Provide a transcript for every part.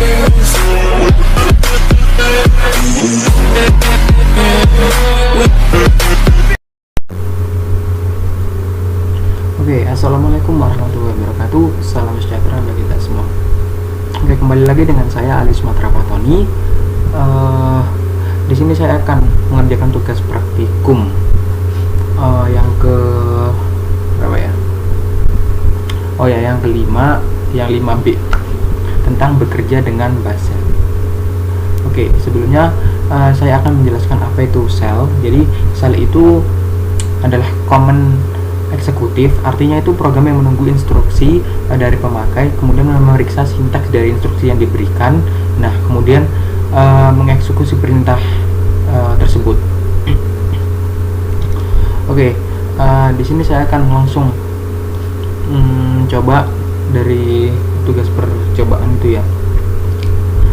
Oke, assalamualaikum warahmatullahi wabarakatuh. Salam sejahtera bagi kita semua. Oke, kembali lagi dengan saya Ali Sumatera Patoni. Di sini saya akan mengerjakan tugas praktikum yang ke berapa ya? Oh ya, yang kelima, yang 5B tentang bekerja dengan bahasa. Oke, sebelumnya saya akan menjelaskan apa itu shell. Jadi shell itu adalah command eksekutif, artinya itu program yang menunggu instruksi dari pemakai, kemudian memeriksa sintaks dari instruksi yang diberikan, nah kemudian mengeksekusi perintah tersebut. Oke, di sini saya akan langsung coba dari tugas percobaan itu ya,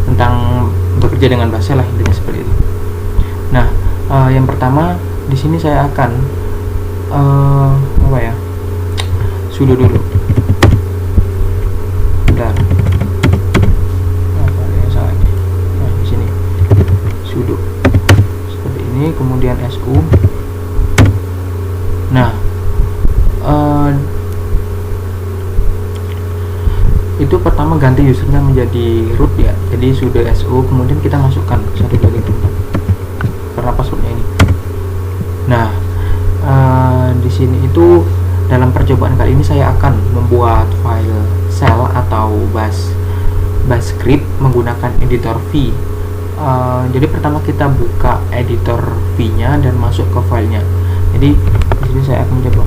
tentang bekerja dengan bahasa lah, intinya seperti itu. Nah, yang pertama di sini saya akan apa ya, sudo dulu. Bentar, apa yang salah ini? Nah, di sini sudo seperti ini, kemudian su. Nah, itu pertama ganti usernya menjadi root ya, jadi sudo su, kemudian kita masukkan satu lagi tempat karena passwordnya ini. Nah, di sini itu dalam percobaan kali ini saya akan membuat file shell atau bash script menggunakan editor V. Jadi pertama kita buka editor V-nya dan masuk ke filenya. Jadi di sini saya akan mencoba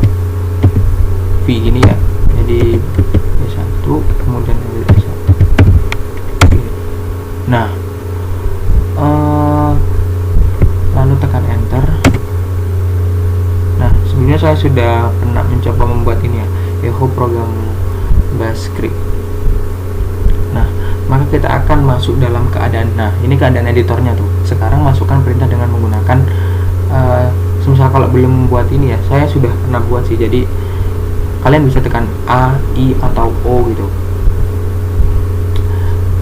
V gini ya. Jadi V1 kemudian V1. Nah, lalu tekan enter. Nah, sebelumnya saya sudah pernah mencoba membuat ini ya, Yahoo program bash script. Nah, maka kita akan masuk dalam keadaan, nah ini keadaan editornya tuh. Sekarang masukkan perintah dengan menggunakan semisal kalau belum membuat ini ya, saya sudah pernah buat sih, jadi kalian bisa tekan A, I, atau O gitu.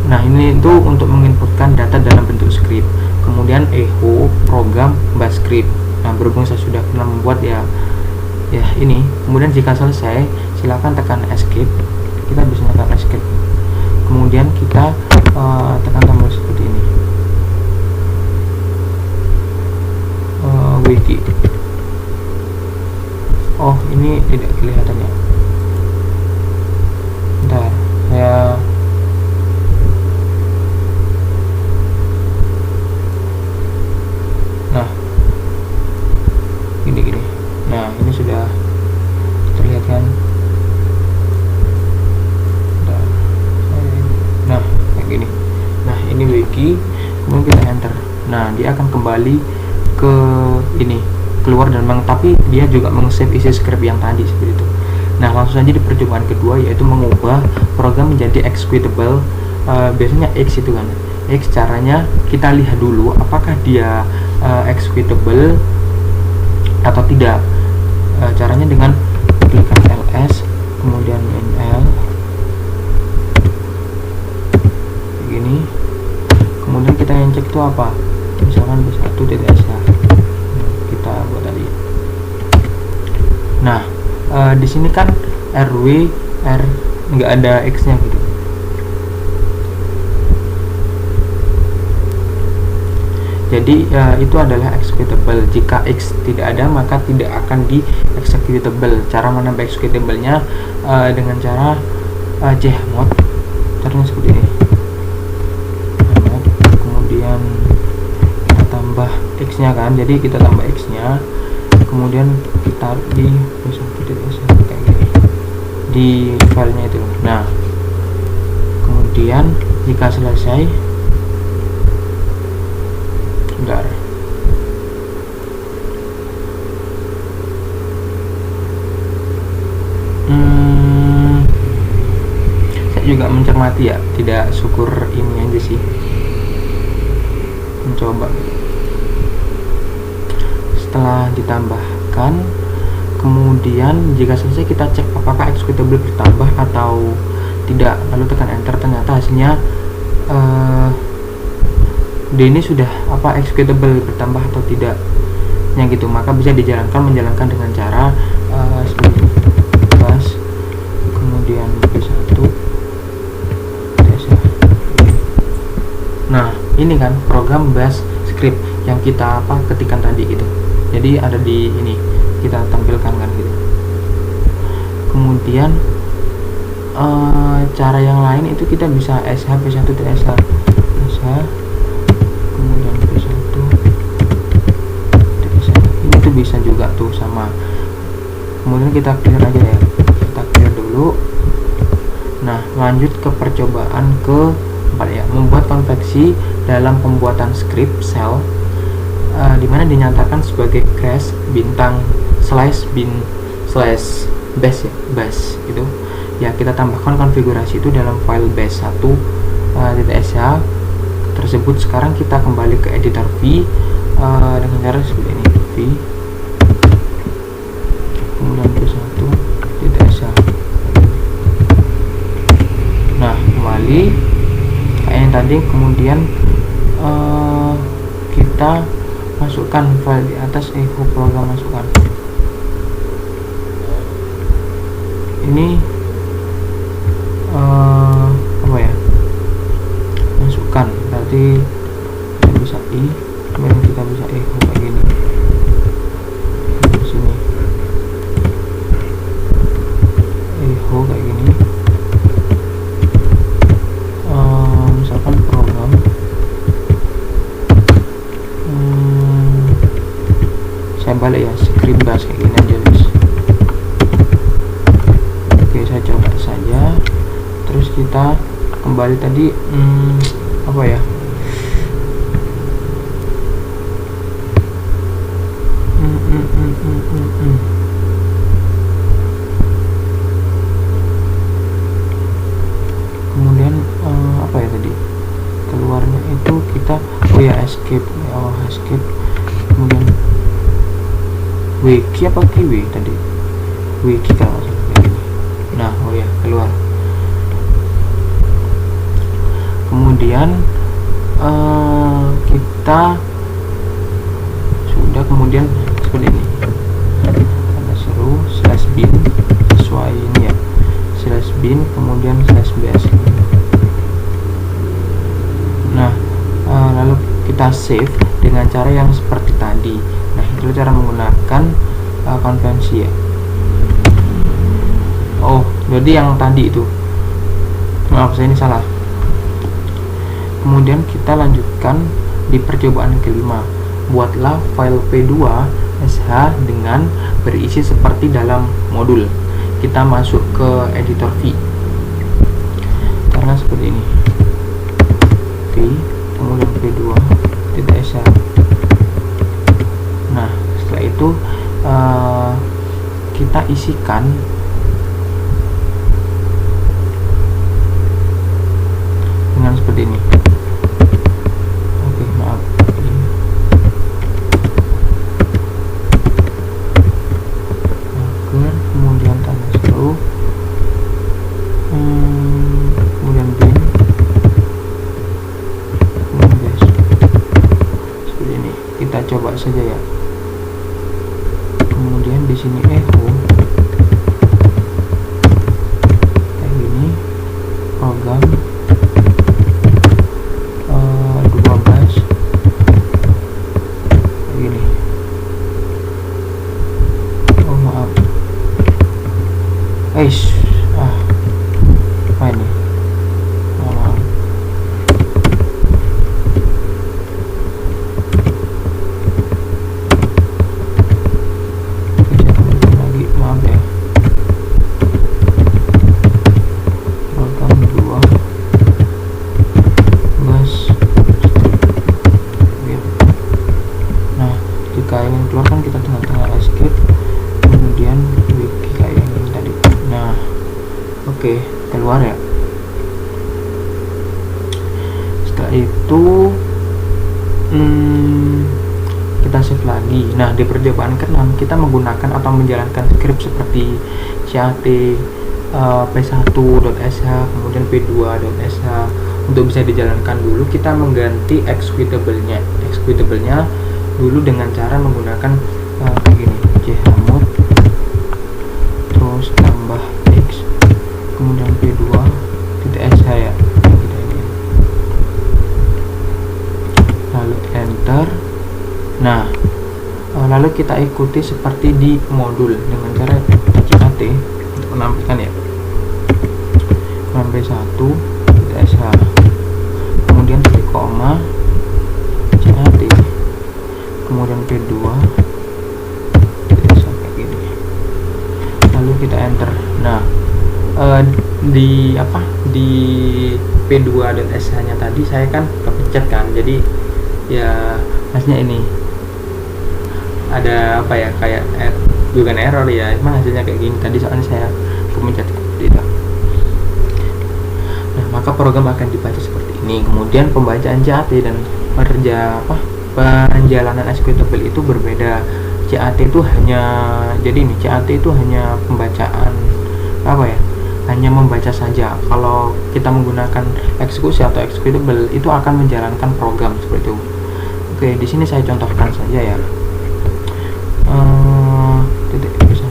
Nah, ini itu untuk menginputkan data dalam bentuk script. Kemudian echo program bash script. Nah, berhubung saya sudah pernah membuat ya ini. Kemudian jika selesai, silakan tekan escape. Kita bisa tekan escape. Kemudian kita tekan tombol seperti ini. Wiki. Oh, ini tidak kelihatan ya. Bentar, saya gini. Nah, ini sudah terlihat kan. Nah, kayak gini. Nah, ini wiki, kemudian kita enter. Nah, dia akan kembali ke ini, keluar dan tapi dia juga meng-save isi script yang tadi seperti itu. Nah, langsung saja di percobaan kedua, yaitu mengubah program menjadi executable. Biasanya X itu kan. X caranya kita lihat dulu apakah dia executable atau tidak. Caranya dengan klikkan ls, kemudian l begini, kemudian kita yang cek itu apa, misalkan b1.sh kita buat tadi. Nah, di sini kan rw r nggak ada x nya gitu. Jadi itu adalah executable. Jika X tidak ada, maka tidak akan di executable. Cara menambah executable-nya dengan cara chmod. Caranya seperti ini. Kemudian kita tambah X-nya kan. Jadi kita tambah X-nya. Kemudian kita di kayak gini. Di filenya itu. Nah, kemudian jika selesai, bentar. Saya juga mencermati ya, tidak syukur ini aja sih, mencoba. Setelah ditambahkan, kemudian jika selesai kita cek apakah executable bertambah atau tidak, lalu tekan enter. Ternyata hasilnya D ini sudah executable bertambah atau tidak gitu, maka bisa menjalankan dengan cara seperti itu, bash kemudian B1 nah ini kan program bash script yang kita ketikan tadi gitu, jadi ada di ini kita tampilkan kan gitu. Kemudian cara yang lain itu kita bisa sh p1 sh kemudian p1 ini tuh bisa juga tuh sama. Kemudian kita clear aja ya, kita clear dulu. Nah lanjut ke percobaan keempat ya, membuat konveksi dalam pembuatan script cell dimana dinyatakan sebagai crash bintang slash bin slash bash ya, bash gitu ya. Kita tambahkan konfigurasi itu dalam file bash1.sh tersebut. Sekarang kita kembali ke editor V dengan cara seperti ini, V kemudian bash1.sh. nah kembali kayak yang tadi, kemudian kita masukkan file di atas, echo program masukkan ini masukkan, berarti kita bisa i, kemudian kita bisa echo kayak gini di sini, echo kayak gini. Misalkan program saya balik ya, script bash kayak gini aja guys. Oke, saya coba saja. Terus kita kembali tadi kemudian tadi keluarnya itu kita escape escape, kemudian wiki kiwi tadi, wiki kalau nggak salah kayak gini. Nah keluar. Kemudian kita sudah, kemudian seperti ini ada seru /bin sesuai ini ya, /bin kemudian /bs. nah lalu kita save dengan cara yang seperti tadi. Nah itu cara menggunakan konvensi ya. Jadi yang tadi itu, maaf saya ini salah. Kemudian kita lanjutkan di percobaan kelima, buatlah file p2.sh dengan berisi seperti dalam modul. Kita masuk ke editor V, karena seperti ini, V kemudian p2.sh. nah setelah itu kita isikan dengan seperti ini. Kemudian tanda seru, kemudian bin, kemudian bash, seperti ini. Kita coba saja ya. Kemudian di sini echo kayak gini, program 12 kayak gini. Maaf, apa ini? Maaf. Lagi, maaf ya. Program 2 bash. Nah jika ingin keluar kan kita tinggal escape, kemudian wiki kayak ini tadi. Nah oke, keluar ya. Setelah itu kita save lagi. Nah di percobaan ke-6 kita menggunakan atau menjalankan script seperti cat p1.sh kemudian p2.sh untuk bisa dijalankan dulu, kita mengganti executable-nya dulu dengan cara menggunakan kayak gini, chmod terus tambah x kemudian p2 .sh ya, lalu enter. Nah, lalu kita ikuti seperti di modul dengan cara cat untuk menampilkan ya, p1 .sh kemudian titik koma cat kemudian p2 .sh kayak gini, lalu kita enter. Nah, di p2.sh nya tadi saya kan kepencet kan, jadi ya hasilnya ini ada apa ya, kayak bukan error ya, emang hasilnya kayak gini tadi soalnya saya kepencet seperti itu. Nah, maka program akan dibaca seperti ini. Kemudian pembacaan CAT dan penjalanan executable itu berbeda. CAT itu hanya, jadi ini CAT itu hanya pembacaan apa ya, hanya membaca saja. Kalau kita menggunakan eksekusi atau executable itu akan menjalankan program seperti itu. Oke, di sini saya contohkan saja ya. Titik p1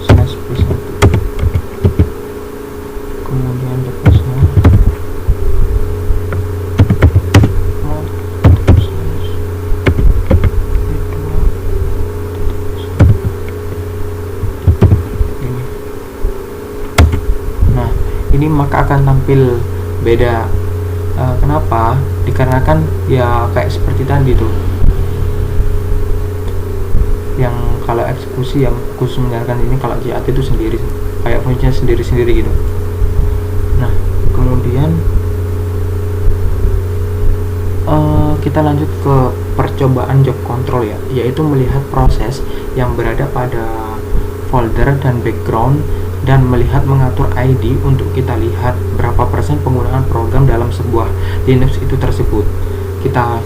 slash p1 kemudian depasnya ini, maka akan tampil beda. Kenapa? Dikarenakan ya kayak seperti tadi tuh, yang kalau eksekusi yang khusus menjalankan ini, kalau CAT itu sendiri kayak fungsinya sendiri-sendiri gitu. Nah, kemudian kita lanjut ke percobaan job control ya, yaitu melihat proses yang berada pada folder dan background dan melihat mengatur ID untuk kita lihat berapa persen penggunaan program dalam sebuah Linux itu tersebut. Kita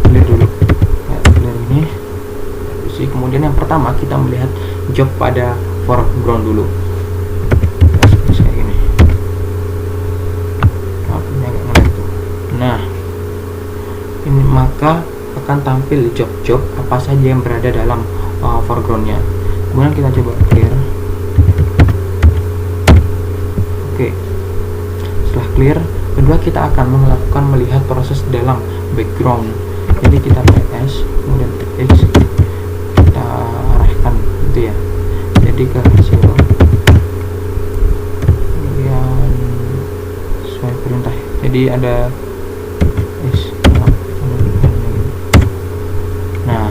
clear dulu ya, clear ini. Kemudian yang pertama kita melihat job pada foreground dulu ya, seperti kayak gini. Nah, ini maka akan tampil job-job apa saja yang berada dalam foregroundnya. Kemudian kita coba clear. Oke, setelah clear, kedua kita akan melakukan melihat proses dalam background. Jadi kita ps kemudian x kita arahkan gitu ya, jadi ke hasil yang sesuai perintah. Jadi ada x. Nah,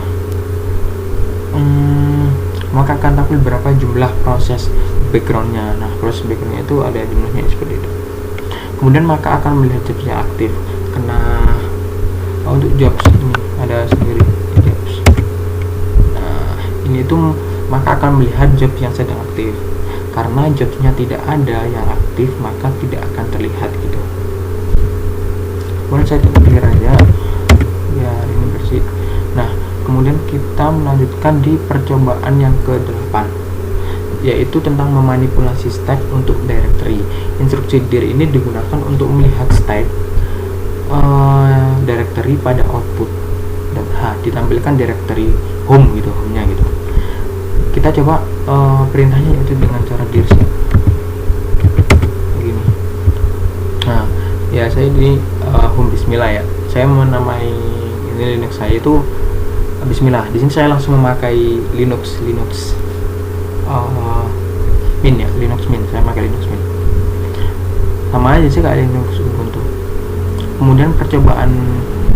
maka akan tampil berapa jumlah proses backgroundnya. Nah, proses backgroundnya itu ada jumlahnya seperti itu. Kemudian maka akan melihat jobsnya aktif, karena untuk jobs ini ada sendiri jobs. Nah, ini tuh maka akan melihat job yang sedang aktif. Karena jobsnya tidak ada yang aktif, maka tidak akan terlihat gitu. Kemudian saya clear aja biar ini bersih. Nah, kemudian kita melanjutkan di percobaan yang ke-8, yaitu tentang memanipulasi stack untuk directory. Instruksi dir ini digunakan untuk melihat stack directory pada output dan ditampilkan directory home gitu, home-nya gitu. Kita coba perintahnya yaitu dengan cara dir set begini. Nah, ya saya di home bismillah ya. Saya menamai ini Linux saya itu bismillah. Di sini saya langsung memakai Linux Mint ya, Linux Mint. Saya pakai Linux Mint. Sama aja sih kayak Linux Ubuntu. Kemudian percobaan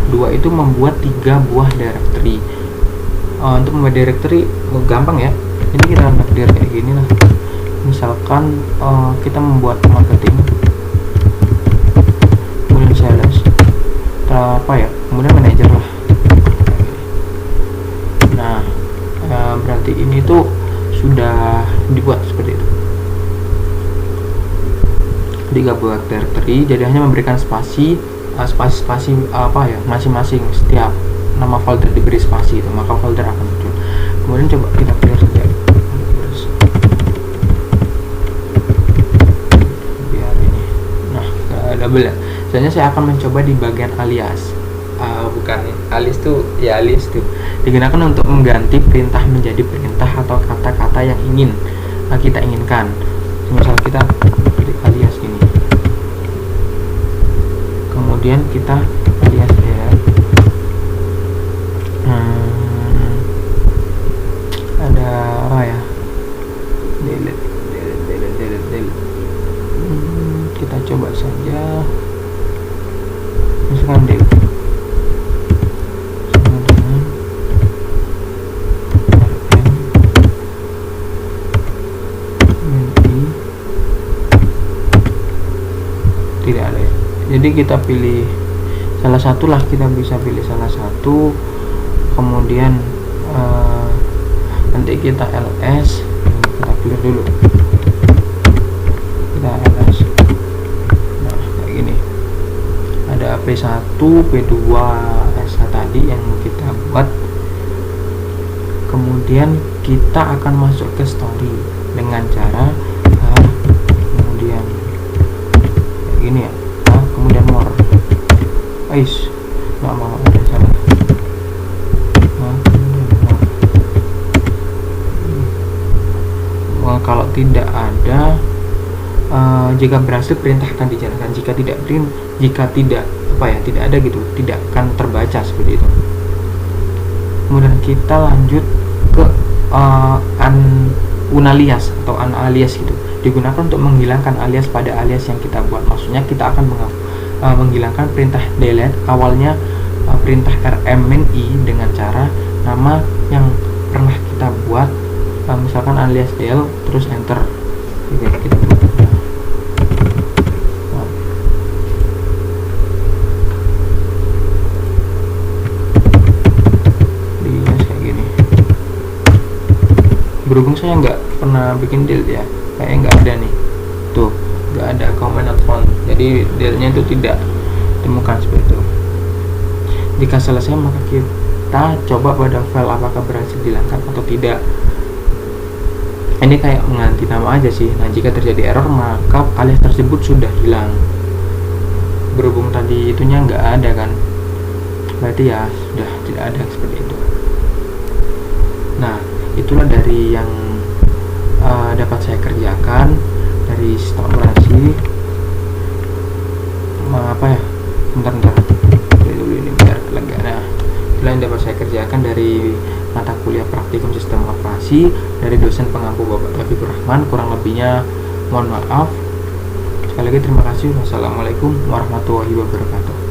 2 itu membuat 3 buah directory. Untuk membuat directory gampang ya. Ini kita takdir kayak gini lah. Misalkan kita membuat marketing, kemudian sales, apa ya, kemudian manager lah. Nah, berarti ini tuh sudah dibuat seperti itu. Tiga buat directory, jadi hanya memberikan spasi apa ya, masing-masing setiap nama folder diberi spasi itu, maka folder akan muncul. Kemudian coba kita clear saja biar variabel ya. Soalnya saya akan mencoba di bagian alias. Bukan alias tuh ya, alias tuh digunakan untuk mengganti perintah menjadi perintah atau kata-kata yang ingin kita inginkan. Misal kita pilih alias gini, kemudian kita alias ya, ada apa ya, delete. Kita coba saja misalkan delete sama dengan rm tidak ada ya. Jadi kita pilih salah satu lah, kita bisa pilih salah satu, kemudian nanti kita ls, kita pilih dulu, kita ls. Nah kayak gini, ada P1, P2, S tadi yang kita buat. Kemudian kita akan masuk ke story dengan cara kemudian kayak gini ya, kemudian more. Nggak mau, ada salah. Kalau tidak ada, jika berhasil perintah akan dijalankan, jika tidak tidak ada gitu, tidak akan terbaca seperti itu. Kemudian kita lanjut ke unalias atau unalias gitu, digunakan untuk menghilangkan alias pada alias yang kita buat. Maksudnya kita akan menghilangkan perintah delete awalnya perintah rmni dengan cara nama yang pernah kita buat, misalkan alias del terus enter gitu, kita buat. Berhubung saya nggak pernah bikin delete ya, kayaknya nggak ada nih, tuh nggak ada comment not found, jadi delete-nya itu tidak ditemukan seperti itu. Jika selesai maka kita coba pada file apakah berhasil dihilangkan atau tidak. Ini kayak mengganti nama aja sih. Nah jika terjadi error maka alias tersebut sudah hilang. Berhubung tadi itunya nggak ada kan, berarti ya sudah tidak ada seperti itu. Nah itulah dari yang dapat saya kerjakan dari sistem operasi. Apa ya, bentar dulu ini biar lega. Nah itulah yang dapat saya kerjakan dari mata kuliah praktikum sistem operasi dari dosen pengampu Bapak Taufikur Rahman. Kurang lebihnya mohon maaf. Sekali lagi terima kasih. Wassalamualaikum warahmatullahi wabarakatuh.